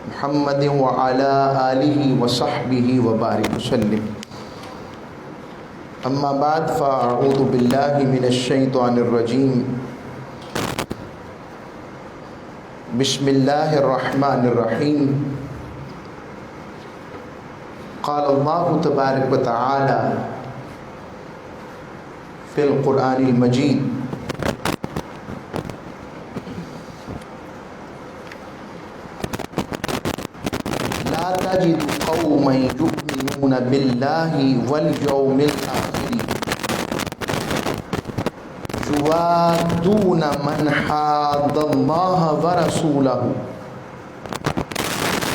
محمد وعلى آله وصحبه وبارك وسلم. أما بعد فأعوذ بالله من الشيطان الرجيم. بسم الله الرحمن الرحيم. قال الله تبارك وتعالى في القرآن المجيد: لا تجد قوما يؤمنون بالله واليوم الآخر يوادون من حاد الله ورسوله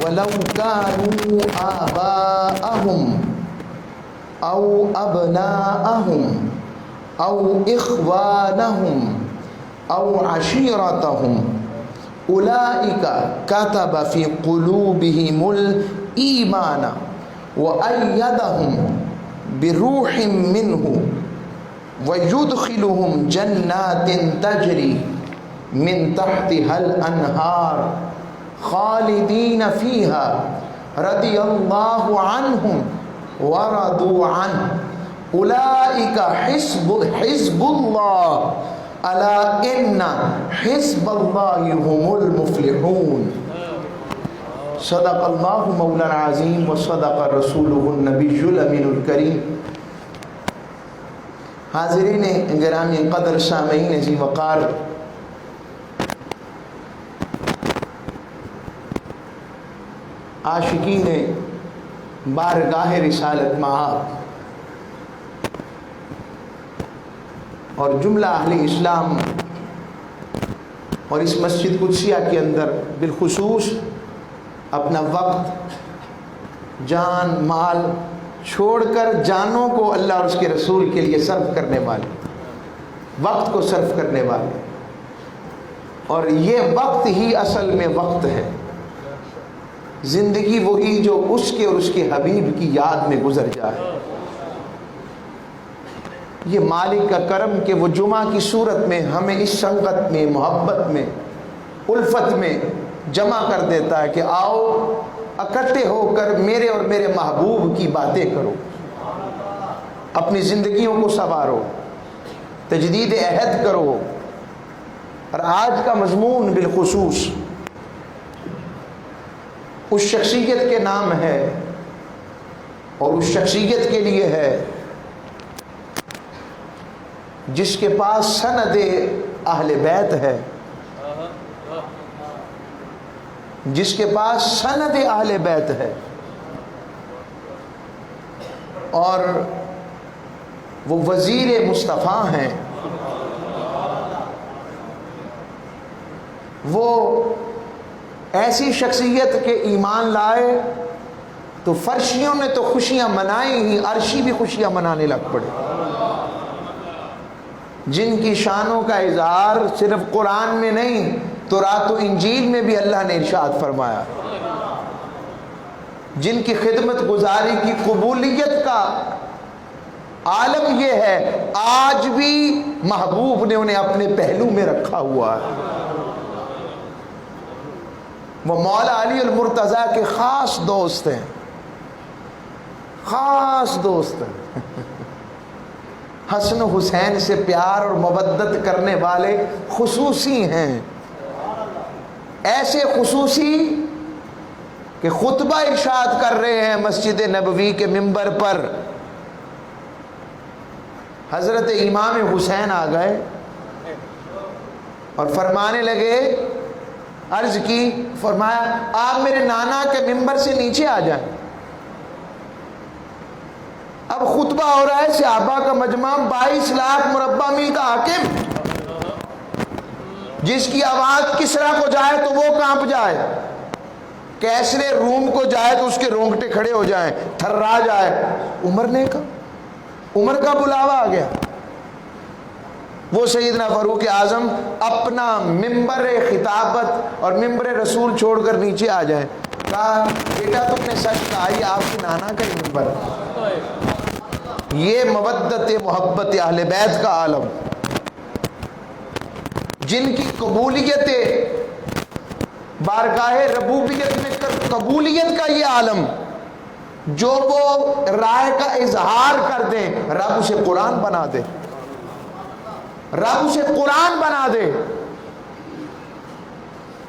ولو كانوا آباءهم أو أبناءهم أو إخوانهم أو عشيرتهم أولئك كتب في قلوبهم الإيمان وأيدهم بروح منه ويدخلهم جنات تجري من تحتها الأنهار خالدين فيها رضي الله عنهم ورضوا عنه أولئك حزب الله ألا إن حزب الله هم المفلحون. صدق الله مولانا العظيم وصدق رسوله النبي الأمين الكريم. حاضرین گرامی قدر، سامعین ذی وقار، عاشقین بارگاہ رسالت مآب اور جملہ اہل اسلام اور اس مسجد قدسیہ کے اندر بالخصوص اپنا وقت، جان، مال چھوڑ کر جانوں کو اللہ اور اس کے رسول کے لیے صرف کرنے والے، وقت کو صرف کرنے والے، اور یہ وقت ہی اصل میں وقت ہے. زندگی وہی جو اس کے اور اس کے حبیب کی یاد میں گزر جائے. یہ مالک کا کرم کہ وہ جمعہ کی صورت میں ہمیں اس سنگت میں، محبت میں، الفت میں جمع کر دیتا ہے کہ آؤ اکٹھے ہو کر میرے اور میرے محبوب کی باتیں کرو، اپنی زندگیوں کو سنوارو، تجدید عہد کرو. اور آج کا مضمون بالخصوص اس شخصیت کے نام ہے اور اس شخصیت کے لیے ہے جس کے پاس سند اہل بیت ہے، جس کے پاس سند اہل بیت ہے، اور وہ وزیر مصطفیٰ ہیں. وہ ایسی شخصیت کے ایمان لائے تو فرشیوں نے تو خوشیاں منائی ہی، عرشی بھی خوشیاں منانے لگ پڑے. جن کی شانوں کا اظہار صرف قرآن میں نہیں تو رات و انجیل میں بھی اللہ نے ارشاد فرمایا. جن کی خدمت گزاری کی قبولیت کا عالم یہ ہے، آج بھی محبوب نے انہیں اپنے پہلو میں رکھا ہوا ہے. وہ مولا علی المرتضیٰ کے خاص دوست ہیں، خاص دوست ہیں. حسن و حسین سے پیار اور مودت کرنے والے خصوصی ہیں، ایسے خصوصی کہ خطبہ ارشاد کر رہے ہیں مسجد نبوی کے منبر پر. حضرت امام حسین آ گئے اور فرمانے لگے، عرض کی، فرمایا آپ میرے نانا کے منبر سے نیچے آ جائیں. اب خطبہ ہو رہا ہے، صحابہ کا مجمع، 22 لاکھ مربع میل کا حاکم، جس کی آواز کسرا کو جائے تو وہ کانپ جائے، کیسرے روم کو جائے تو اس کے رونگٹے کھڑے ہو جائیں، تھرا جائے. عمر کا بلاوا آ گیا. وہ سیدنا فاروق اعظم اپنا ممبر خطابت اور ممبر رسول چھوڑ کر نیچے آ جائیں. کہا بیٹا تم نے سچ کہا، یہ آپ کے نانا کا ہی ممبر ہے. یہ مودت محبت اہل بیت کا عالم، جن کی قبولیت بارگاہ ربوبیت میں قبولیت کا یہ عالم، جو وہ رائے کا اظہار کر دیں، رب اسے قرآن بنا دے، رب اسے قرآن بنا دے۔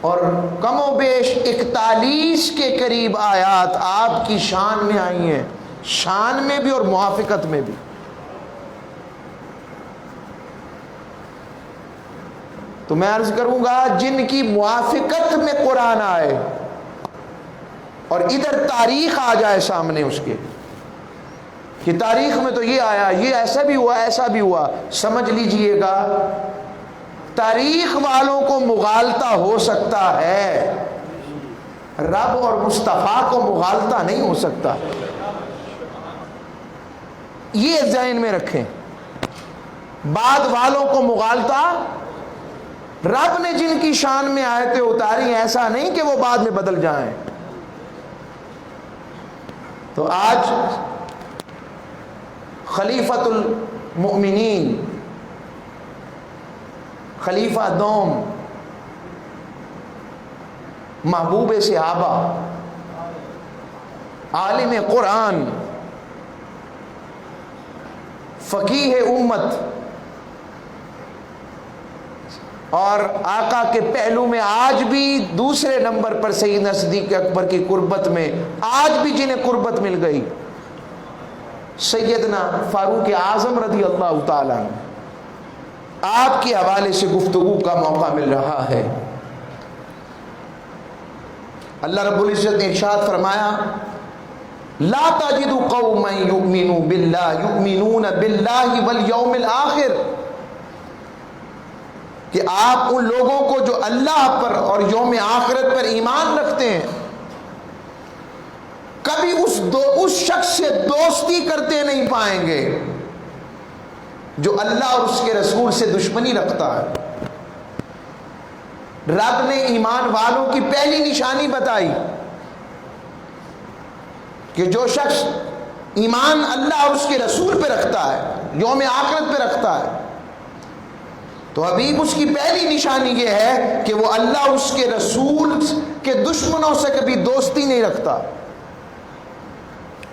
اور کم و بیش 41 کے قریب آیات آپ کی شان میں آئی ہیں، شان میں بھی اور موافقت میں بھی۔ تو میں عرض کروں گا جن کی موافقت میں قرآن آئے اور ادھر تاریخ آ جائے سامنے اس کے کہ تاریخ میں تو یہ آیا، یہ ایسا بھی ہوا، ایسا بھی ہوا، سمجھ لیجئے گا تاریخ والوں کو مغالطہ ہو سکتا ہے، رب اور مصطفیٰ کو مغالطہ نہیں ہو سکتا، یہ ذہن میں رکھیں۔ بعد والوں کو مغالطہ، رب نے جن کی شان میں آیتیں اتاری ایسا نہیں کہ وہ بعد میں بدل جائیں۔ تو آج خلیفۃ المؤمنین، خلیفہ دوم، محبوب صحابہ، عالم قرآن، فقیہ امت، اور آقا کے پہلو میں آج بھی دوسرے نمبر پر سیدنا صدیق اکبر کی قربت میں آج بھی جنہیں قربت مل گئی، سیدنا فاروق اعظم رضی اللہ تعالیٰ عنہ، آپ کے حوالے سے گفتگو کا موقع مل رہا ہے۔ اللہ رب العزت نے ارشاد فرمایا لا تجد قوما یؤمنون باللہ والیوم الآخر، کہ آپ ان لوگوں کو جو اللہ پر اور یوم آخرت پر ایمان رکھتے ہیں کبھی اس شخص سے دوستی کرتے نہیں پائیں گے جو اللہ اور اس کے رسول سے دشمنی رکھتا ہے۔ رب نے ایمان والوں کی پہلی نشانی بتائی کہ جو شخص ایمان اللہ اور اس کے رسول پہ رکھتا ہے، یوم آخرت پہ رکھتا ہے، تو حبیب اس کی پہلی نشانی یہ ہے کہ وہ اللہ اور اس کے رسول کے دشمنوں سے کبھی دوستی نہیں رکھتا۔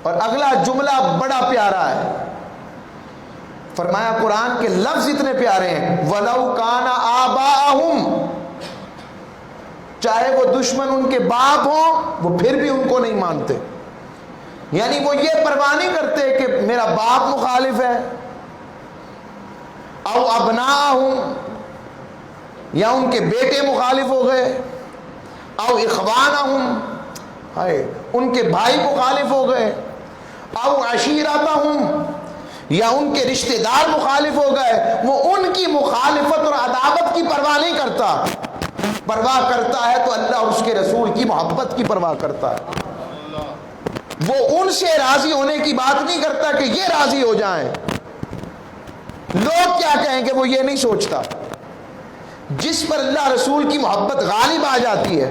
اور اگلا جملہ بڑا پیارا ہے، فرمایا قرآن کے لفظ اتنے پیارے ہیں وَلَوْ كَانَ آبَاءَهُمْ، چاہے وہ دشمن ان کے باپ ہوں وہ پھر بھی ان کو نہیں مانتے، یعنی وہ یہ پرواہ نہیں کرتے کہ میرا باپ مخالف ہے، او ابناءہم، یا ان کے بیٹے مخالف ہو گئے، او اخوانہم، ان کے بھائی مخالف ہو گئے، او عشیرتہم، یا ان کے رشتہ دار مخالف ہو گئے، وہ ان کی مخالفت اور عداوت کی پرواہ نہیں کرتا، پرواہ کرتا ہے تو اللہ اور اس کے رسول کی محبت کی پرواہ کرتا ہے۔ وہ ان سے راضی ہونے کی بات نہیں کرتا کہ یہ راضی ہو جائیں، لوگ کیا کہیں گے وہ یہ نہیں سوچتا۔ جس پر اللہ رسول کی محبت غالب آ جاتی ہے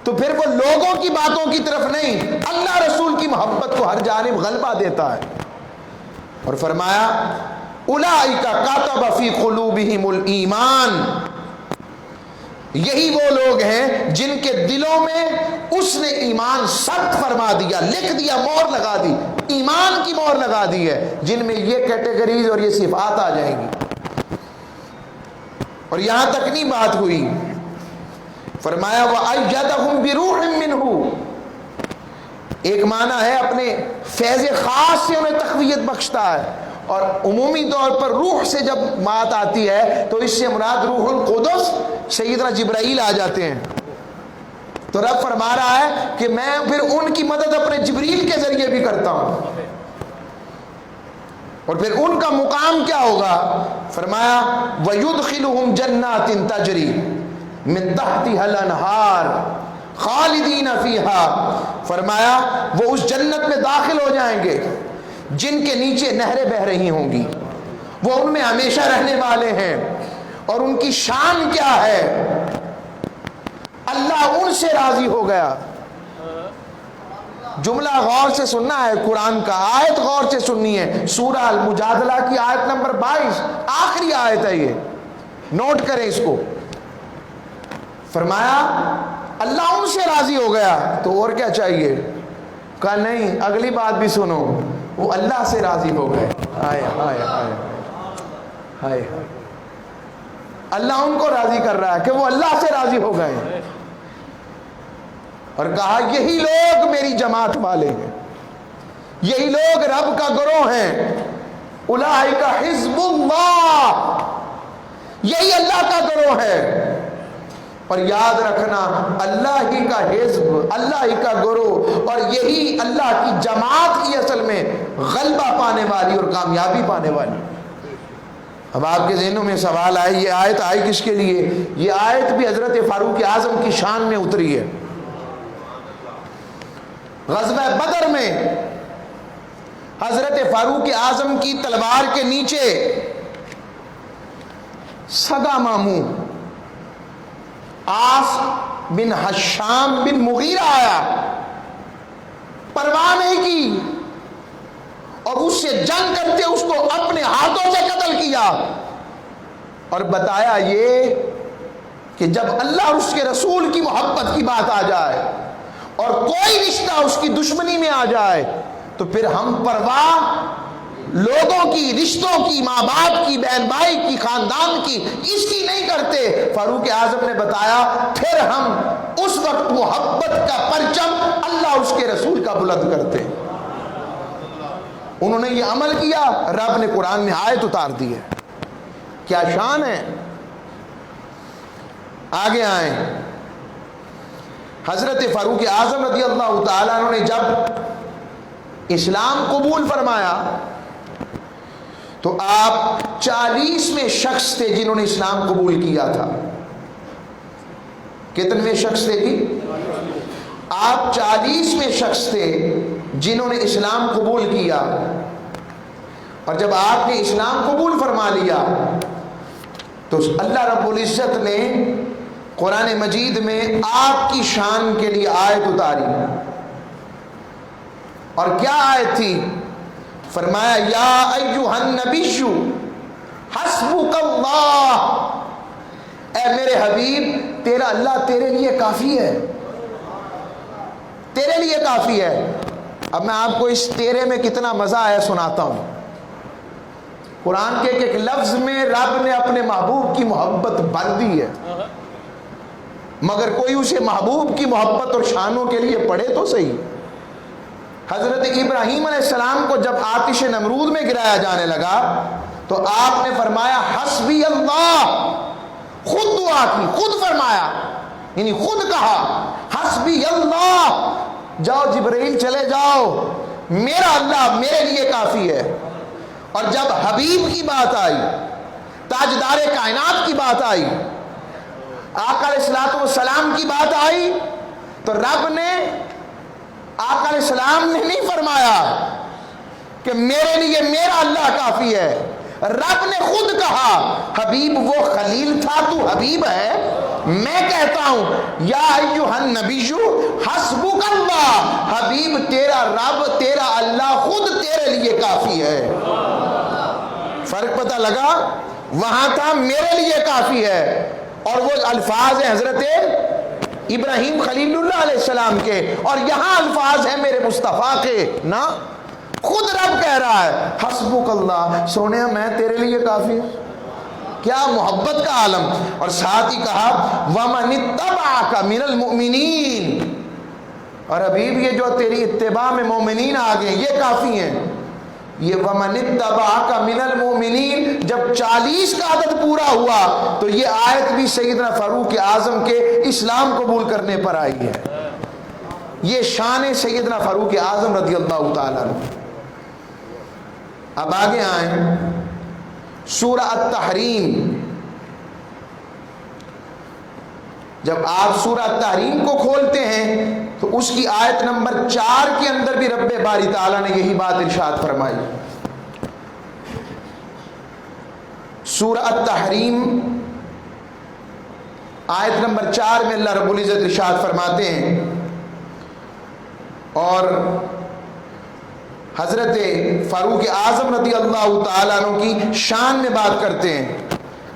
تو پھر وہ لوگوں کی باتوں کی طرف نہیں، اللہ رسول کی محبت کو ہر جانب غلبہ دیتا ہے۔ اور فرمایا اولئک کتب فی قلوبہم الایمان، یہی وہ لوگ ہیں جن کے دلوں میں اس نے ایمان ثبت فرما دیا، لکھ دیا، مہر لگا دی، ایمان کی مہر لگا دی ہے، جن میں یہ کیٹیگریز اور یہ صفات آ جائیں گی۔ اور یہاں تک نہیں بات ہوئی، فرمایا وَأَيَّدَهُمْ بِرُوحٍ مِّنْهُ، ایک معنی ہے اپنے فیض خاص سے انہیں تقویت بخشتا ہے، اور عمومی طور پر روح سے جب بات آتی ہے تو اس سے مراد روح القدس سیدنا جبرائیل آ جاتے ہیں۔ تو رب فرما رہا ہے کہ میں پھر ان کی مدد اپنے جبریل کے ذریعے بھی کرتا ہوں، اور پھر ان کا مقام کیا ہوگا؟ فرمایا وَيُدْخِلُهُمْ جَنَّاتٍ تَجْرِي مِن تَحْتِهَا الْأَنْهَارُ خَالِدِينَ فِيهَا، فرمایا وہ اس جنت میں داخل ہو جائیں گے جن کے نیچے نہریں بہہ رہی ہوں گی، وہ ان میں ہمیشہ رہنے والے ہیں، اور ان کی شان کیا ہے؟ اللہ ان سے راضی ہو گیا۔ جملہ غور سے سننا ہے، قرآن کا آیت غور سے سننی ہے، سورہ المجادلہ کی آیت نمبر 22 آخری آیت ہے، یہ نوٹ کریں اس کو۔ فرمایا اللہ ان سے راضی ہو گیا تو اور کیا چاہیے؟ کہا نہیں، اگلی بات بھی سنو، وہ اللہ سے راضی ہو گئے۔ ہائے ہائے ہائے ہائے، اللہ ان کو راضی کر رہا ہے کہ وہ اللہ سے راضی ہو گئے، اور کہا یہی لوگ میری جماعت والے ہیں، یہی لوگ رب کا گروہ ہیں، اولئک حزب اللہ، یہی اللہ کا گروہ ہے۔ اور یاد رکھنا، اللہ ہی کا حزب، اللہ ہی کا گروہ، اور یہی اللہ کی جماعت کی اصل میں غلبہ پانے والی اور کامیابی پانے والی۔ اب آپ کے ذہنوں میں سوال آئے، یہ آیت آئی کس کے لیے؟ یہ آیت بھی حضرت فاروق اعظم کی شان میں اتری ہے۔ غزوہ بدر میں حضرت فاروق اعظم کی تلوار کے نیچے سگا ماموں آس بن حشام بن مغیرہ آیا، پرواہ نہیں کی، اور اس سے جنگ کرتے اس کو اپنے ہاتھوں سے قتل کیا، اور بتایا یہ کہ جب اللہ اور اس کے رسول کی محبت کی بات آ جائے اور کوئی رشتہ اس کی دشمنی میں آ جائے تو پھر ہم پرواہ لوگوں کی، رشتوں کی، ماں باپ کی، بہن بھائی کی، خاندان کی، اس کی نہیں کرتے۔ فاروق اعظم نے بتایا پھر ہم اس وقت محبت کا پرچم اللہ اس کے رسول کا بلند کرتے۔ انہوں نے یہ عمل کیا، رب نے قرآن میں آیت اتار دی ہے۔ کیا شان ہے! آگے آئیں، حضرت فاروق اعظم رضی اللہ تعالیٰ عنہ نے جب اسلام قبول فرمایا تو آپ 40ویں شخص تھے جنہوں نے اسلام قبول کیا تھا۔ کتنویں شخص تھے جی؟ آپ 40ویں شخص تھے جنہوں نے اسلام قبول کیا، اور جب آپ نے اسلام قبول فرما لیا تو اللہ رب العزت نے قرآن مجید میں آپ کی شان کے لیے آیت اتاری، اور کیا آیت تھی؟ فرمایا یا ایھا النبی حسبک اللہ، اے میرے حبیب تیرا اللہ تیرے لیے کافی ہے، تیرے لیے کافی ہے۔ اب میں آپ کو اس تیرے میں کتنا مزہ آیا سناتا ہوں۔ قرآن کے ایک لفظ میں رب نے اپنے محبوب کی محبت بھر دی ہے، مگر کوئی اسے محبوب کی محبت اور شانوں کے لیے پڑھے تو صحیح۔ حضرت ابراہیم علیہ السلام کو جب آتش نمرود میں گرایا جانے لگا تو آپ نے فرمایا حسبی اللہ، خود دعا کی، خود فرمایا، یعنی خود کہا حسبی اللہ، جاؤ جبرائیل چلے جاؤ، میرا اللہ میرے لیے کافی ہے۔ اور جب حبیب کی بات آئی، تاجدار کائنات کی بات آئی، آقا علیہ الصلوۃ والسلام کی بات آئی تو رب نے، آقا علیہ السلام نے نہیں فرمایا کہ میرے لیے میرا اللہ کافی ہے، رب نے خود کہا حبیب وہ خلیل تھا، تو حبیب ہے، میں کہتا ہوں یا ایھا النبی حسبک اللہ، حبیب تیرا رب تیرا اللہ خود تیرے لیے کافی ہے۔ فرق پتہ لگا؟ وہاں تھا میرے لیے کافی ہے، اور وہ الفاظ ہیں حضرت ابراہیم خلیل اللہ علیہ السلام کے، اور یہاں الفاظ ہیں میرے مصطفیٰ کے، نا خود رب کہہ رہا ہے حسبک اللہ، سونے میں تیرے لیے کافی ہوں۔ کیا محبت کا عالم! اور ساتھ ہی کہا وَمَنِ اتَّبَعَكَ مِنَ الْمُؤْمِنِينَ، اور حبیب یہ جو تیری اتباع میں مومنین آ گئے یہ کافی ہیں۔ یہ وَمَنِ اتَّبَعَكَ مِنَ الْمُؤْمِنِينَ جب 40 کا عدد پورا ہوا تو یہ آیت بھی سیدنا فاروق اعظم کے اسلام قبول کرنے پر آئی ہے۔ یہ شان سیدنا فاروق اعظم رضی اللہ تعالیٰ عنہ۔ اب آگے آئیں، سورہ التحریم، جب آپ سورہ التحریم کو کھولتے ہیں تو اس کی آیت نمبر 4 کے اندر بھی رب باری تعالیٰ نے یہی بات ارشاد فرمائی۔ سورہ التحریم آیت نمبر 4 میں اللہ رب العزت ارشاد فرماتے ہیں، اور حضرت فاروق اعظم رضی اللہ تعالیٰ عنہ کی شان میں بات کرتے ہیں۔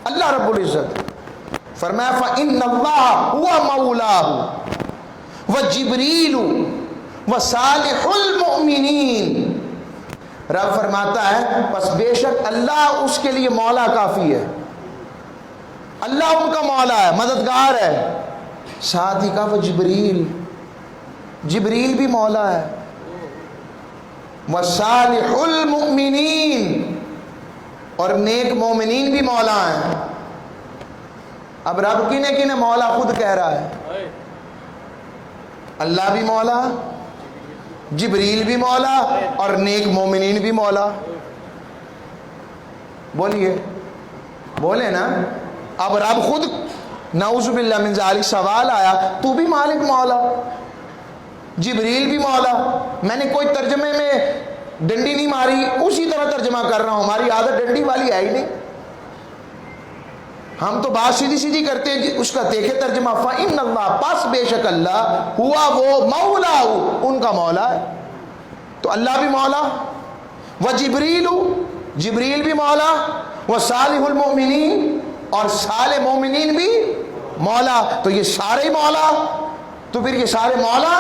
اللہ رب العزت فرمایا فَإِنَّ اللَّهَ هُوَ مَوْلَاهُ وَجِبْرِيلُ وَصَالِحُ الْمُؤْمِنِينَ. رب فرماتا ہے بس بے شک اللہ اس کے لیے مولا کافی ہے، اللہ ان کا مولا ہے، مددگار ہے. ساتھ ہی کہا وہ جبریل بھی مولا ہے، وَصَالِحُ الْمُؤْمِنِينَ، اور نیک مومنین بھی مولا ہیں. اب رب کنے مولا خود کہہ رہا ہے، اللہ بھی مولا، جبریل بھی مولا، اور نیک مومنین بھی مولا. بولیے بولے نا. اب رب خود نعوذ باللہ من ذالک سوال آیا تو بھی مالک مولا، جبریل بھی مولا. میں نے کوئی ترجمے میں ڈنڈی نہیں ماری، اسی طرح ترجمہ کر رہا ہوں. ہماری عادت ڈنڈی والی ہے ہی نہیں، ہم تو بات سیدھی سیدھی کرتے ہیں. اس کا دیکھے ترجمہ فَإِنَّ اللَّهَ، پس بے شک اللہ، ہوا وہ مولا، ان کا مولا ہے. تو اللہ بھی مولا، وجبریل، جبریل بھی مولا، وصالح المؤمنین، اور صالح مومنین بھی مولا. تو یہ سارے مولا، تو پھر یہ سارے مولا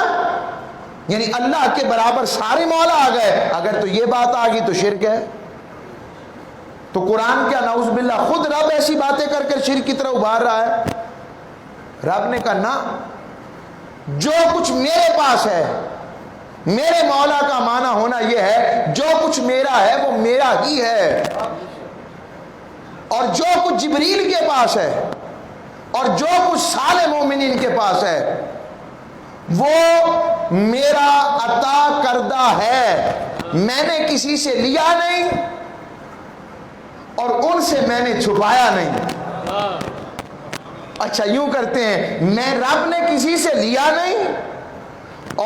یعنی اللہ کے برابر سارے مولا آ گئے. اگر تو یہ بات آ گئی تو شرک ہے. تو قرآن کیا نعوذ باللہ خود رب ایسی باتیں کر کر شرک کی طرح ابھار رہا ہے. رب نے کہا نا، جو کچھ میرے پاس ہے، میرے مولا کا معنی ہونا یہ ہے جو کچھ میرا ہے وہ میرا ہی ہے، اور جو کچھ جبریل کے پاس ہے اور جو کچھ صالح مومنین کے پاس ہے وہ میرا عطا کردہ ہے. میں نے کسی سے لیا نہیں اور ان سے میں نے چھپایا نہیں. اچھا یوں کرتے ہیں، میں رب نے کسی سے لیا نہیں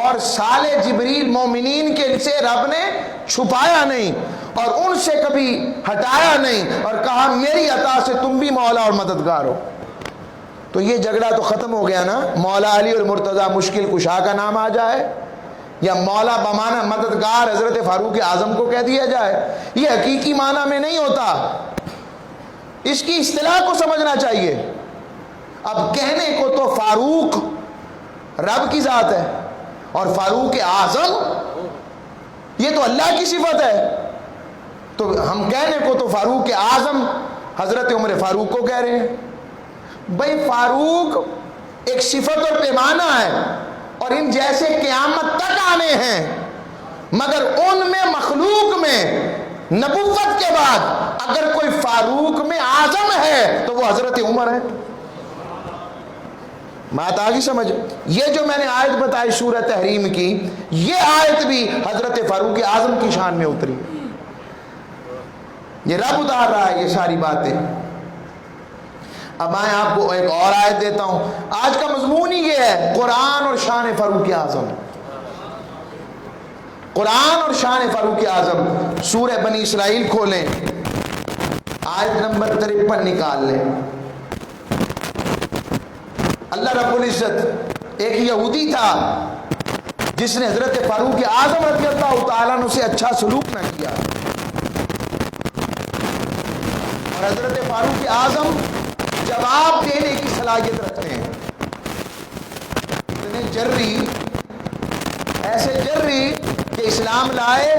اور صالح جبریل مومنین کے سے رب نے چھپایا نہیں اور ان سے کبھی ہٹایا نہیں اور کہا میری عطا سے تم بھی مولا اور مددگار ہو. تو یہ جھگڑا تو ختم ہو گیا نا. مولا علی اور مرتضی مشکل کشا کا نام آ جائے یا مولا بمانا مددگار حضرت فاروق اعظم کو کہہ دیا جائے، یہ حقیقی معنی میں نہیں ہوتا. اس کی اصطلاح کو سمجھنا چاہیے. اب کہنے کو تو فاروق رب کی ذات ہے اور فاروق اعظم یہ تو اللہ کی صفت ہے. تو ہم کہنے کو تو فاروق اعظم حضرت عمر فاروق کو کہہ رہے ہیں. بھائی فاروق ایک صفت اور پیمانہ ہے اور ان جیسے قیامت تک آنے ہیں، مگر ان میں مخلوق میں نبوت کے بعد اگر کوئی فاروق میں اعظم ہے تو وہ حضرت عمر ہے. بات آگی سمجھ. یہ جو میں نے آیت بتائی سورہ تحریم کی، یہ آیت بھی حضرت فاروق اعظم کی شان میں اتری. یہ رب اتار رہا ہے یہ ساری باتیں. اب میں آپ کو ایک اور آیت دیتا ہوں. آج کا مضمون ہی یہ ہے، قرآن اور شان فاروق اعظم. قرآن اور شان فاروق اعظم. سورہ بنی اسرائیل کھولیں، آیت نمبر 53 نکال لیں. اللہ رب العزت، ایک یہودی تھا جس نے حضرت فاروق اعظم رضی اللہ تعالیٰ عنہ سے اچھا سلوک نہ کیا، اور حضرت فاروق اعظم جواب دینے کی صلاحیت رکھتے ہیں. اتنے جرری، ایسے جرری کہ اسلام لائے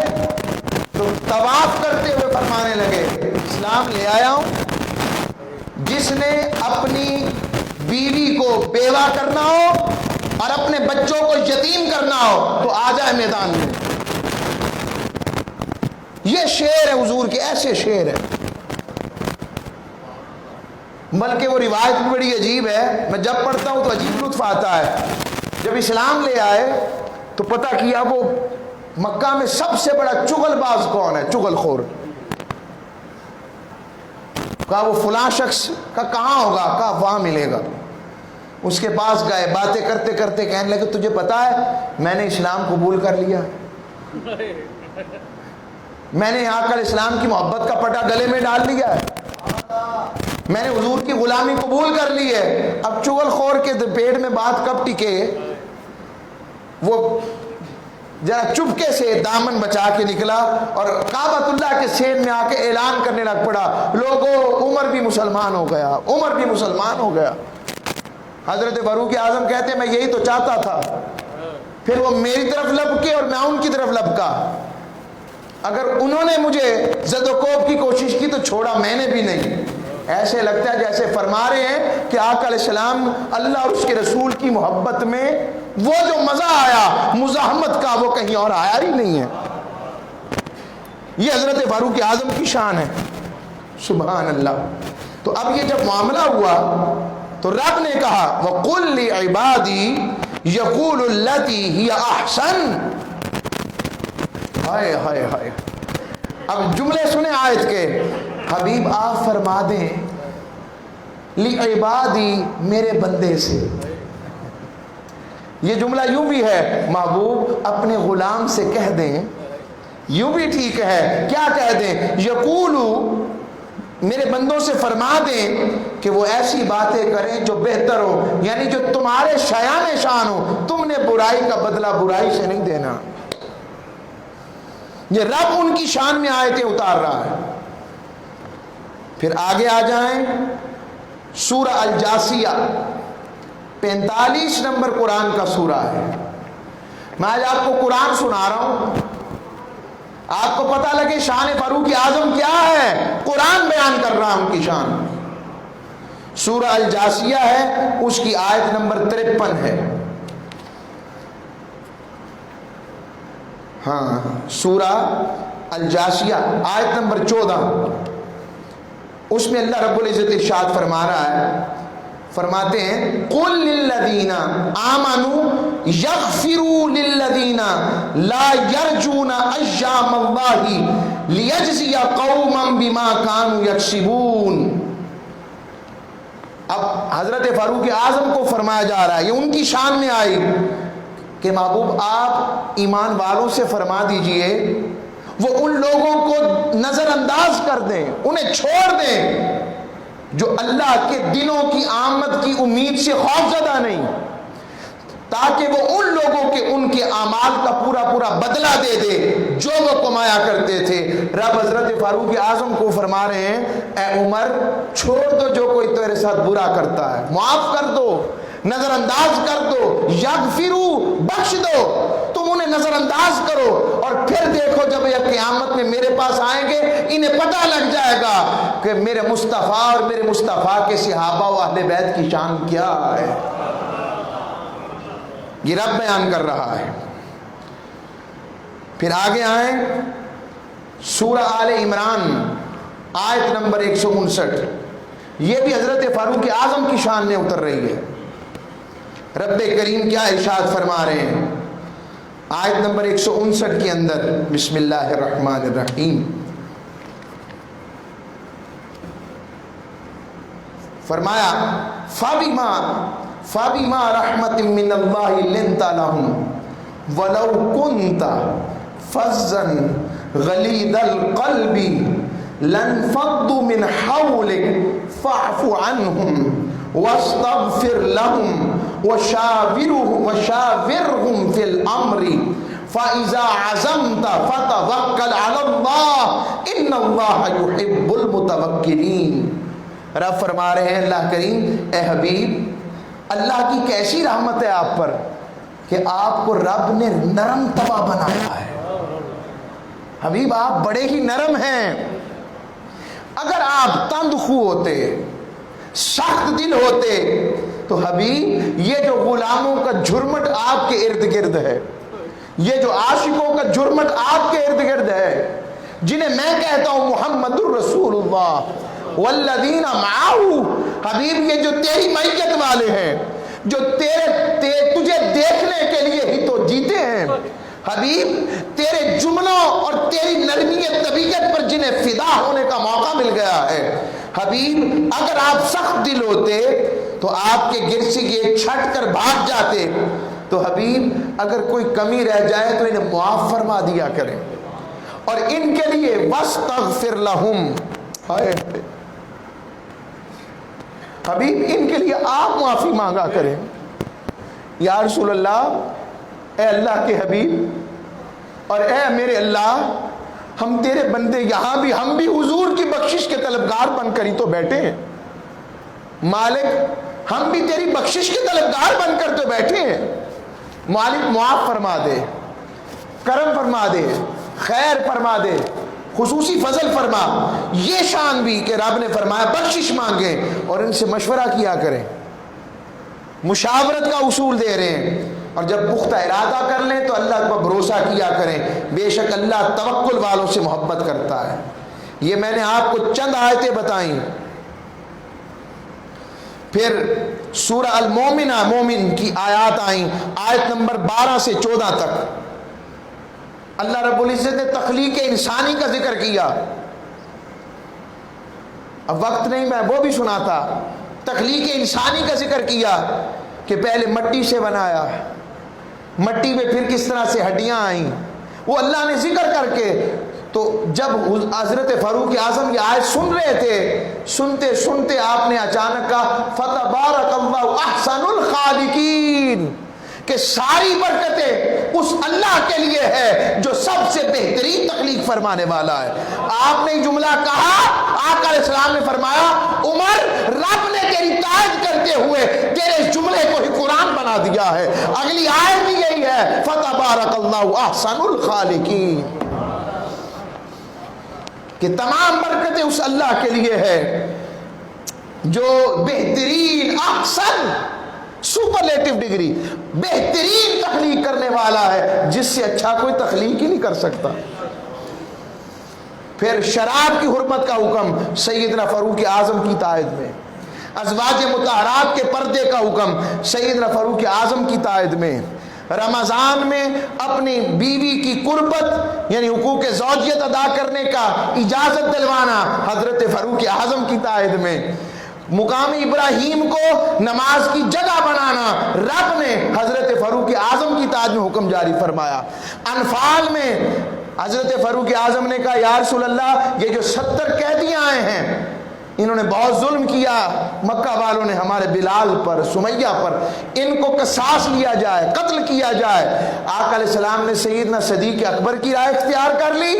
تو طواف کرتے ہوئے فرمانے لگے اسلام لے آیا ہوں، جس نے اپنی بیوی کو بیوہ کرنا ہو اور اپنے بچوں کو یتیم کرنا ہو تو آ جائے میدان میں. یہ شعر ہے حضور کے، ایسے شعر ہے. بلکہ وہ روایت بھی بڑی عجیب ہے، میں جب پڑھتا ہوں تو عجیب لطف آتا ہے. جب اسلام لے آئے تو پتہ کیا وہ مکہ میں سب سے بڑا چغل باز کون ہے، چغل خور. کہا وہ فلاں شخص کا کہاں ہوگا، کہا وہاں ملے گا. اس کے پاس گئے، باتیں کرتے کرتے کہنے لگے تجھے پتا ہے میں نے اسلام قبول کر لیا، میں نے یہاں کل اسلام کی محبت کا پٹا گلے میں ڈال لیا ہے، میں نے حضور کی غلامی قبول کر لی ہے. اب چغل خور کے پیٹ میں بات کب ٹکے، وہ ذرا چپکے سے دامن بچا کے نکلا اور کعبۃ اللہ کے سین میں آ کے اعلان کرنے لگ پڑا، لوگوں عمر بھی مسلمان ہو گیا، عمر بھی مسلمان ہو گیا. حضرت فاروق اعظم کہتے ہیں میں یہی تو چاہتا تھا. پھر وہ میری طرف لپکے اور میں ان کی طرف لپکا. اگر انہوں نے مجھے زد و کوب کی کوشش کی تو چھوڑا میں نے بھی نہیں. ایسے لگتا ہے جیسے فرما رہے ہیں کہ آقا علیہ السلام اللہ اور اس کے رسول کی محبت میں وہ جو مزہ آیا مزاحمت کا وہ کہیں اور آیا ہی نہیں ہے. یہ حضرت فاروق اعظم کی شان ہے. سبحان اللہ. تو اب یہ جب معاملہ ہوا تو رب نے کہا وَقُلْ لِعِبَادِي يَقُولُ الَّتِي هِيَ أَحْسَنُ. ہائے ہائے ہائے. اب جملے سنیں آیت کے. حبیب آپ فرما دیں لِعِبَادِي میرے بندے سے. یہ جملہ یوں بھی ہے محبوب اپنے غلام سے کہہ دیں, یوں بھی ٹھیک ہے. کیا کہہ دیں؟ یقولو میرے بندوں سے فرما دیں کہ وہ ایسی باتیں کریں جو بہتر ہو, یعنی جو تمہارے شایان شان ہو. تم نے برائی کا بدلہ برائی سے نہیں دینا. یہ رب ان کی شان میں آیتیں اتار رہا ہے. پھر آگے آ جائیں سورہ الجاسیہ 45 نمبر قرآن کا سورہ ہے. میں آج آپ کو قرآن سنا رہا ہوں, آپ کو پتہ لگے شان فاروق اعظم کیا ہے. قرآن بیان کر رہا ہوں کی شان. سورہ الجاسیہ ہے, اس کی آیت نمبر 53 ہے. ہاں سورہ الجاسیہ آیت نمبر 14. اس میں اللہ رب العزت ارشاد فرما رہا ہے, فرماتے ہیں قُلْ لِلَّذِينَ آمَنُوا يَغْفِرُوا لِلَّذِينَ لَا يَرْجُونَ أَيَّامَ اللَّهِ لِيَجْزِيَ قَوْمًا بِمَا كَانُوا يَكْسِبُونَ. اب حضرت فاروق اعظم کو فرمایا جا رہا ہے, یہ ان کی شان میں آئی کہ محبوب آپ ایمان والوں سے فرما دیجئے وہ ان لوگوں کو نظر انداز کر دیں, انہیں چھوڑ دیں جو اللہ کے دنوں کی آمد کی امید سے خوفزدہ نہیں, تاکہ وہ ان لوگوں کے ان کے اعمال کا پورا پورا بدلہ دے دے جو وہ کمایا کرتے تھے. رب حضرت فاروق اعظم کو فرما رہے ہیں اے عمر چھوڑ دو جو کوئی تیرے ساتھ برا کرتا ہے, معاف کر دو, نظر انداز کر دو. یغفرو بخش دو, تم انہیں نظر انداز کرو اور پھر دیکھو جب یہ قیامت میں میرے پاس آئیں گے انہیں پتہ لگ جائے گا کہ میرے مصطفیٰ اور میرے مصطفیٰ کے صحابہ و اہل بیت کی شان کیا ہے. یہ رب بیان کر رہا ہے. پھر آگے آئیں سورہ آل عمران آیت نمبر 159. یہ بھی حضرت فاروق اعظم کی شان میں اتر رہی ہے. رب کریم کیا ارشاد فرما رہے ہیں آیت نمبر 159 کے اندر, بسم اللہ الرحمن الرحیم. فرمایا فَبِمَا رَحْمَةٍ مِّنَ اللَّهِ لِنْتَ لَهُمْ وَلَوْ كُنْتَ فَظًّا غَلِيظَ الْقَلْبِ لَانفَضُّوا مِنْ حَوْلِكَ فَاعْفُ عَنْهُمْ وَاسْتَغْفِرْ لَهُمْ وَشَاوِرْهُمْ فِي الْأَمْرِ فَإِذَا عَزَمْتَ فَتَوَكَّلْ عَلَى اللَّهِ إِنَّ اللَّهَ يُحِبُّ الْمُتَوَكِّلِينَ. رب فرما رہے ہیں اللہ کریم اے حبیب اللہ کی کیسی رحمت ہے آپ پر کہ آپ کو رب نے نرم طبع بنایا ہے. حبیب آپ بڑے ہی نرم ہیں. اگر آپ تند خو ہوتے, سخت دل ہوتے تو حبیب یہ جو غلاموں کا جھرمٹ آپ کے ارد گرد ہے, یہ جو عاشقوں کا جھرمٹ آپ کے ارد گرد ہے, جنہیں میں کہتا ہوں محمد الرسول اللہ والذین معاہو, حبیب یہ جو تیری معیت والے ہیں, جو تجھے دیکھنے کے لیے ہی تو جیتے ہیں. حبیب تیرے جملوں اور تیری نرمی طبیعت پر جنہیں فدا ہونے کا موقع مل گیا ہے. حبیب اگر آپ سخت دل ہوتے تو آپ کے گرسی یہ چھٹ کر بھاگ جاتے. تو حبیب اگر کوئی کمی رہ جائے تو انہیں معاف فرما دیا کریں اور ان کے لیے وَاسْتَغْفِرْ لَهُمْ, حبیب ان کے لیے آپ معافی مانگا کریں. یا رسول اللہ, اے اللہ کے حبیب اور اے میرے اللہ, ہم تیرے بندے یہاں بھی ہم بھی حضور کی بخشش کے طلبگار بن کر ہی تو بیٹھے ہیں. مالک ہم بھی تیری بخشش کے طلبگار بن کر تو بیٹھے ہیں. مالک معاف فرما دے, کرم فرما دے, خیر فرما دے, خصوصی فضل فرما. یہ شان بھی کہ رب نے فرمایا بخشش مانگیں اور ان سے مشورہ کیا کریں, مشاورت کا اصول دے رہے ہیں. اور جب پختہ ارادہ کر لیں تو اللہ پر بھروسہ کیا کریں, بے شک اللہ توکل والوں سے محبت کرتا ہے. یہ میں نے آپ کو چند آیتیں بتائیں. پھر سورہ المومنہ, مومن کی آیات آئیں, آیت نمبر 12 سے 14 تک. اللہ رب العزت نے تخلیق انسانی کا ذکر کیا. اب وقت نہیں, میں وہ بھی سناتا. تخلیق انسانی کا ذکر کیا کہ پہلے مٹی سے بنایا, مٹی میں پھر کس طرح سے ہڈیاں آئیں, وہ اللہ نے ذکر کر کے. تو جب حضرت فاروق اعظم یہ آیت سن رہے تھے, سنتے سنتے آپ نے اچانک کہا فتبارک اللہ احسن الخالقین, کہ ساری برکتیں اس اللہ کے لیے ہے جو سب سے بہترین تخلیق فرمانے والا ہے. آپ نے جملہ کہا, آقا علیہ السلام نے فرمایا عمر رب نے تیری تعریف کرتے ہوئے تیرے اس جملے کو ہی قرآن بنا دیا ہے. اگلی آیت بھی یہی ہے فتبارک اللہ احسن الخالقین, کہ تمام برکتیں اس اللہ کے لیے ہے جو بہترین, احسن, سپرلیٹو ڈگری, بہترین تخلیق کرنے والا ہے, جس سے اچھا کوئی تخلیق ہی نہیں کر سکتا. پھر شراب کی حرمت کا حکم سیدنا فاروق اعظم کی تائید میں, ازواج مطہرات کے پردے کا حکم سیدنا فاروق اعظم کی تائید میں, رمضان میں اپنی بیوی کی قربت یعنی حقوق زوجیت ادا کرنے کا اجازت دلوانا حضرت فاروق اعظم کی تائید میں, مقام ابراہیم کو نماز کی جگہ بنانا رب نے حضرت فاروق اعظم کی تائید میں حکم جاری فرمایا. انفال میں حضرت فاروق اعظم نے کہا یا رسول اللہ یہ جو 70 قیدی آئے ہیں انہوں نے بہت ظلم کیا, مکہ والوں نے ہمارے بلال پر, سمیہ پر, ان کو قصاص لیا جائے, قتل کیا جائے. آقا علیہ السلام نے سیدنا صدیق اکبر کی رائے اختیار کر لی.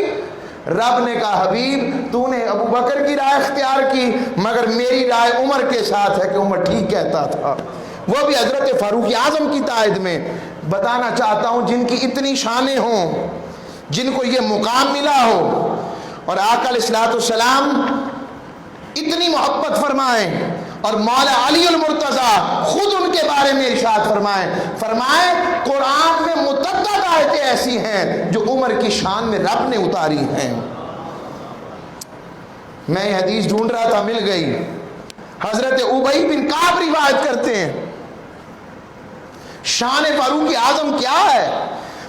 رب نے کہا حبیب تو نے ابو بکر کی رائے اختیار کی, مگر میری رائے عمر کے ساتھ ہے کہ عمر ٹھیک کہتا تھا. وہ بھی حضرت فاروق اعظم کی تائید میں. بتانا چاہتا ہوں جن کی اتنی شانیں ہوں, جن کو یہ مقام ملا ہو, اور آقا علیہ السلام اتنی محبت فرمائیں, اور مولا علی المرتضیٰ خود ان کے بارے میں ارشاد فرمائیں قرآن میں متعدد آیتیں ایسی ہیں جو عمر کی شان میں رب نے اتاری ہیں. میں یہ حدیث ڈھونڈ رہا تھا, مل گئی. حضرت ابی بن کعب روایت کرتے ہیں شان فاروق اعظم کیا ہے.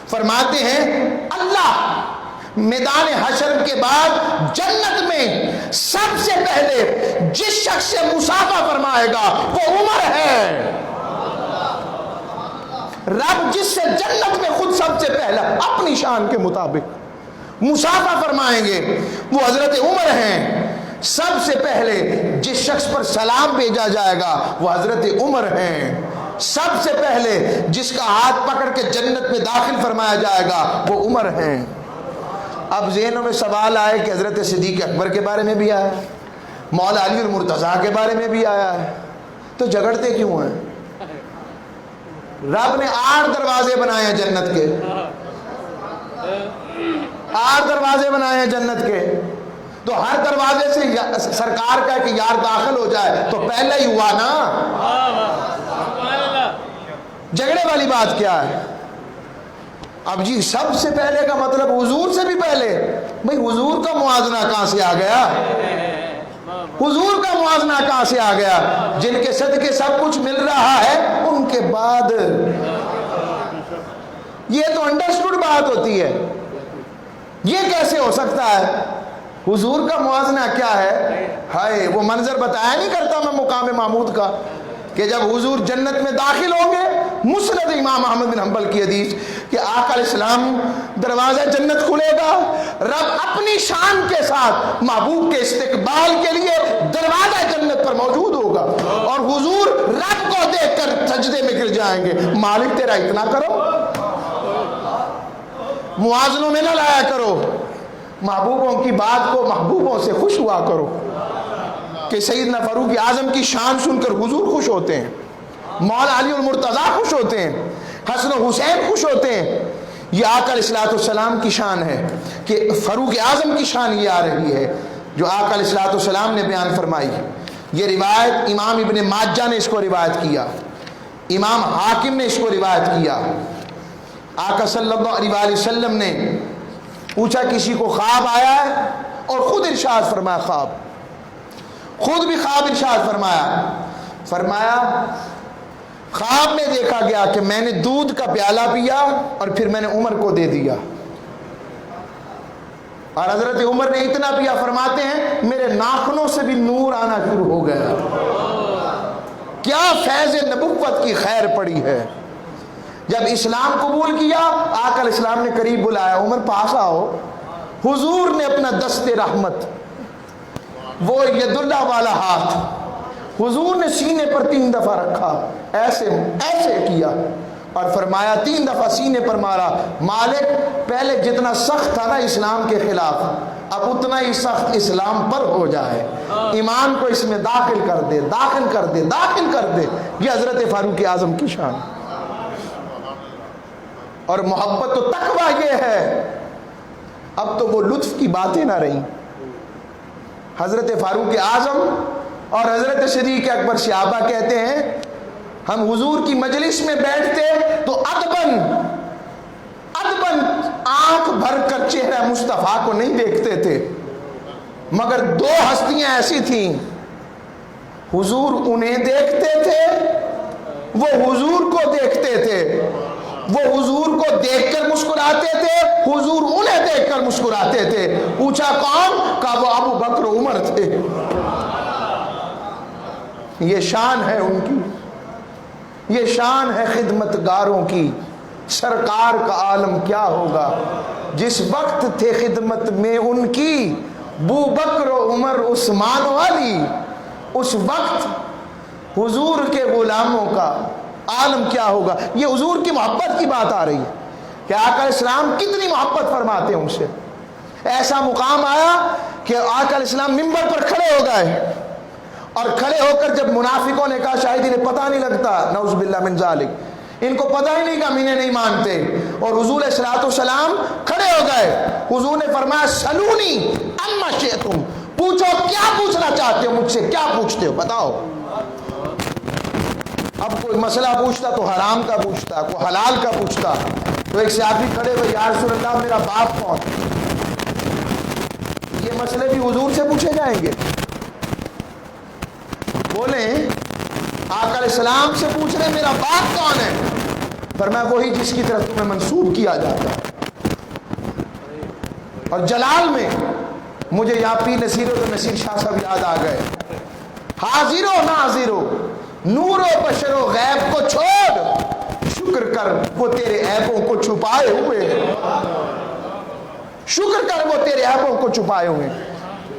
فرماتے ہیں اللہ میدان حشر کے بعد جنت میں سب سے پہلے جس شخص سے مصافحہ فرمائے گا وہ عمر ہے. رب جس سے جنت میں خود سب سے پہلا اپنی شان کے مطابق مصافحہ فرمائیں گے وہ حضرت عمر ہیں. سب سے پہلے جس شخص پر سلام بھیجا جائے گا وہ حضرت عمر ہیں. سب سے پہلے جس کا ہاتھ پکڑ کے جنت میں داخل فرمایا جائے گا وہ عمر ہیں. اب ذہنوں میں سوال آئے کہ حضرت صدیق اکبر کے بارے میں بھی آیا, مولا علی المرتضیٰ کے بارے میں بھی آیا ہے, تو جھگڑتے کیوں ہیں؟ رب نے 8 دروازے بنائے ہیں جنت کے, 8 دروازے بنائے ہیں جنت کے, تو ہر دروازے سے سرکار کا کہ یار داخل ہو جائے تو پہلے ہی ہوا نا. جھگڑے والی بات کیا ہے؟ اب جی سب سے پہلے کا مطلب حضور سے بھی پہلے, بھئی حضور کا موازنہ کہاں سے آ گیا؟ حضور کا موازنہ کہاں سے آ گیا؟ جن کے صدقے سب کچھ مل رہا ہے ان کے بعد, یہ تو انڈرسٹوڈ بات ہوتی ہے. یہ کیسے ہو سکتا ہے؟ حضور کا موازنہ کیا ہے؟ ہائے وہ منظر بتایا نہیں کرتا میں مقام محمود کا کہ جب حضور جنت میں داخل ہوں گے, مسند امام احمد بن حنبل کی حدیث کہ آقا علیہ السلام دروازہ جنت کھلے گا, رب اپنی شان کے ساتھ محبوب کے استقبال کے لیے دروازہ جنت پر موجود ہوگا, اور حضور رب کو دیکھ کر سجدے میں گر جائیں گے, مالک تیرا اتنا کرو, موازنوں میں نہ لایا کرو, محبوبوں کی بات کو محبوبوں سے خوش ہوا کرو. کہ سیدنا فاروق اعظم کی شان سن کر حضور خوش ہوتے ہیں، مولا علی المرتضیٰ خوش ہوتے ہیں، حسن و حسین خوش ہوتے ہیں. یہ آقا علیہ الصلوۃ والسلام کی شان ہے کہ فاروق اعظم کی شان یہ آ رہی ہے جو آقا علیہ الصلوۃ والسلام نے بیان فرمائی. یہ روایت امام ابن ماجہ نے اس کو روایت کیا، امام حاکم نے اس کو روایت کیا. آقا صلی اللہ علیہ وسلم نے پوچھا کسی کو خواب آیا ہے، اور خود ارشاد فرمایا، خود بھی خواب ارشاد فرمایا خواب میں دیکھا گیا کہ میں نے دودھ کا پیالہ پیا اور پھر میں نے عمر کو دے دیا، اور حضرت عمر نے اتنا پیا، فرماتے ہیں میرے ناخنوں سے بھی نور آنا شروع ہو گیا. کیا فیض نبوت کی خیر پڑی ہے. جب اسلام قبول کیا آقا علیہ السلام نے قریب بلایا، عمر پاس آؤ. حضور نے اپنا دست رحمت، وہ ید اللہ والا ہاتھ حضور نے سینے پر 3 دفعہ رکھا، ایسے کیا اور فرمایا 3 دفعہ سینے پر مارا، مالک پہلے جتنا سخت تھا نا اسلام کے خلاف، اب اتنا ہی سخت اسلام پر ہو جائے، ایمان کو اس میں داخل کر دے. یہ حضرت فاروق اعظم کی شان. اور محبت و تقویٰ یہ ہے. اب تو وہ لطف کی باتیں نہ رہیں. حضرت فاروق اعظم اور حضرت صدیق اکبر صحابہ کہتے ہیں ہم حضور کی مجلس میں بیٹھتے تو ادبن آنکھ بھر کر چہرہ مصطفیٰ کو نہیں دیکھتے تھے، مگر 2 ہستیاں ایسی تھیں، حضور انہیں دیکھتے تھے، وہ حضور کو دیکھتے تھے، وہ حضور کو دیکھ کر مسکراتے تھے، حضور انہیں دیکھ کر مسکراتے تھے. پوچھا کون؟ کہا وہ ابو بکر و عمر تھے. یہ شان ہے ان کی، یہ شان ہے خدمتگاروں کی. سرکار کا عالم کیا ہوگا جس وقت تھے خدمت میں ان کی ابو بکر و عمر عثمان و علی، اس وقت حضور کے غلاموں کا عالم کیا ہوگا. یہ حضور کی محبت کی بات آ رہی ہے کہ آقا علیہ السلام کتنی محبت فرماتے ہیں ان سے. ایسا مقام آیا کہ آقا علیہ السلام منبر پر کھڑے ہو گئے، اور کھڑے ہو کر جب منافقوں نے کہا شاید انہیں پتہ نہیں لگتا، نعوذ باللہ من ذالک، ان کو پتہ ہی نہیں کہ ہم انہیں نہیں مانتے، اور حضور علیہ الصلوۃ والسلام کھڑے ہو گئے. حضور نے فرمایا سلونی اما شئتم، پوچھو کیا پوچھنا چاہتے ہو مجھ سے، کیا پوچھتے ہو بتاؤ. اب کوئی مسئلہ پوچھتا تو حرام کا پوچھتا، کوئی حلال کا پوچھتا. تو ایک صحابی کھڑے ہوئے، یا رسول اللہ میرا باپ کون؟ یہ مسئلے بھی حضور سے پوچھے جائیں گے. بولیں آقا علیہ السلام سے پوچھ رہے میرا باپ کون ہے؟ فرمایا وہی جس کی طرف تمہیں منسوب کیا جاتا ہے. اور جلال میں مجھے یہاں پیر نصیر و نصیر شاہ صاحب یاد آ گئے. حاضر و ناظر و نور و بشر و غیب کو چھوڑ شکر کر وہ تیرے عیبوں کو چھپائے ہوئے، شکر کر وہ تیرے عیبوں کو چھپائے ہوئے.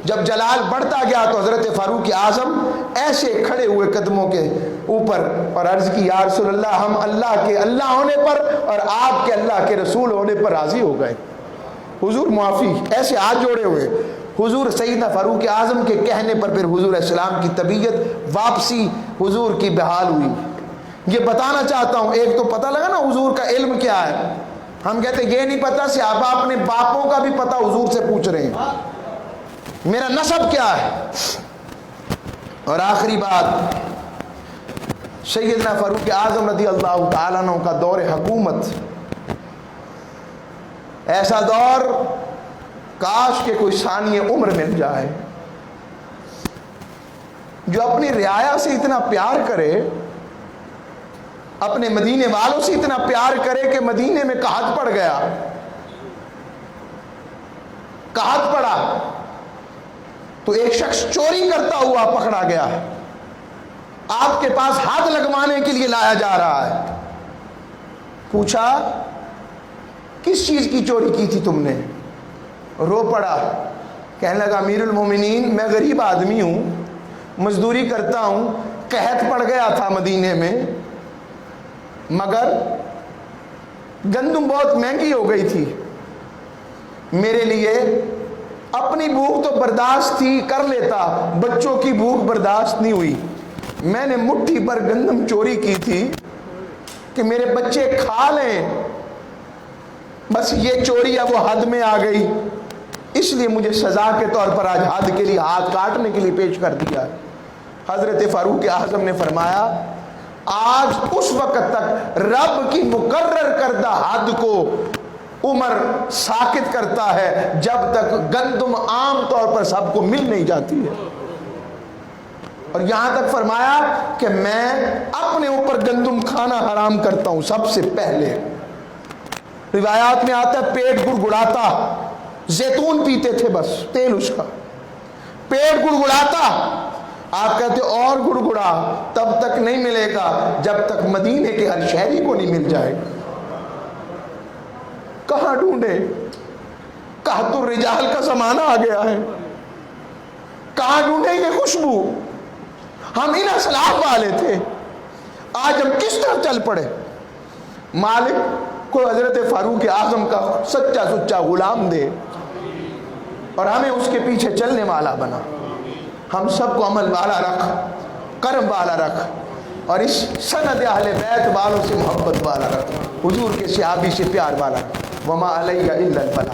جب جلال بڑھتا گیا تو حضرت فاروق اعظم ایسے کھڑے ہوئے قدموں کے اوپر اور عرض کی یا رسول اللہ ہم اللہ کے اللہ ہونے پر اور آپ کے اللہ کے رسول ہونے پر راضی ہو گئے. حضور معافی، ایسے ہاتھ جوڑے ہوئے. حضور سیدنا فاروق اعظم کے کہنے پر پھر حضور علیہ السلام کی طبیعت واپسی حضور کی بحال ہوئی. یہ بتانا چاہتا ہوں، ایک تو پتہ لگا نا حضور کا علم کیا ہے. ہم کہتے ہیں یہ نہیں پتا، صحابہ اپنے باپوں کا بھی پتہ حضور سے پوچھ رہے ہیں میرا نسب کیا ہے. اور آخری بات، سیدنا فاروق اعظم رضی اللہ تعالیٰ عنہ کا دور حکومت، ایسا دور کاش کہ کوئی ثانی عمر مل جائے جو اپنی رعایا سے اتنا پیار کرے، اپنے مدینے والوں سے اتنا پیار کرے کہ مدینے میں قحط پڑ گیا، قحط پڑا تو ایک شخص چوری کرتا ہوا پکڑا گیا، آپ کے پاس ہاتھ لگوانے کے لیے لایا جا رہا ہے. پوچھا کس چیز کی چوری کی تھی تم نے؟ رو پڑا، کہنے لگا امیر المومنین میں غریب آدمی ہوں، مزدوری کرتا ہوں، قحط پڑ گیا تھا مدینے میں، مگر گندم بہت مہنگی ہو گئی تھی، میرے لیے اپنی بھوک تو برداشت تھی، کر لیتا، بچوں کی بھوک برداشت نہیں ہوئی۔ میں نے مٹھی پر گندم چوری کی تھی کہ میرے بچے کھا لیں، بس یہ چوری اب وہ حد میں آ گئی، اس لیے مجھے سزا کے طور پر آج حد کے لیے ہاتھ کاٹنے کے لیے پیش کر دیا۔ حضرت فاروق اعظم نے فرمایا آج اس وقت تک رب کی مقرر کردہ حد کو عمر ساکت کرتا ہے جب تک گندم عام طور پر سب کو مل نہیں جاتی ہے، اور یہاں تک فرمایا کہ میں اپنے اوپر گندم کھانا حرام کرتا ہوں سب سے پہلے۔ روایات میں آتا ہے پیٹ گڑگڑاتا، زیتون پیتے تھے بس تیل اس کا، پیٹ گڑگڑاتا، آپ کہتے اور گڑگڑا، تب تک نہیں ملے گا جب تک مدینے کے ہر شہری کو نہیں مل جائے گا۔ کہاں ڈھونڈے؟ قحط الرجال کا زمانہ آ گیا ہے، کہاں ڈھونڈے یہ خوشبو؟ ہم ان اسلاف والے تھے، آج ہم کس طرح چل پڑے؟ مالک کو حضرت فاروق اعظم کا سچا سچا غلام دے اور ہمیں اس کے پیچھے چلنے والا بنا۔ ہم سب کو عمل والا رکھ، کرم والا رکھ، اور اس سند اہل بیت والوں سے محبت والا رکھ، حضور کے صحابی سے پیار والا رکھ۔ وما علیہ الا البلاغ۔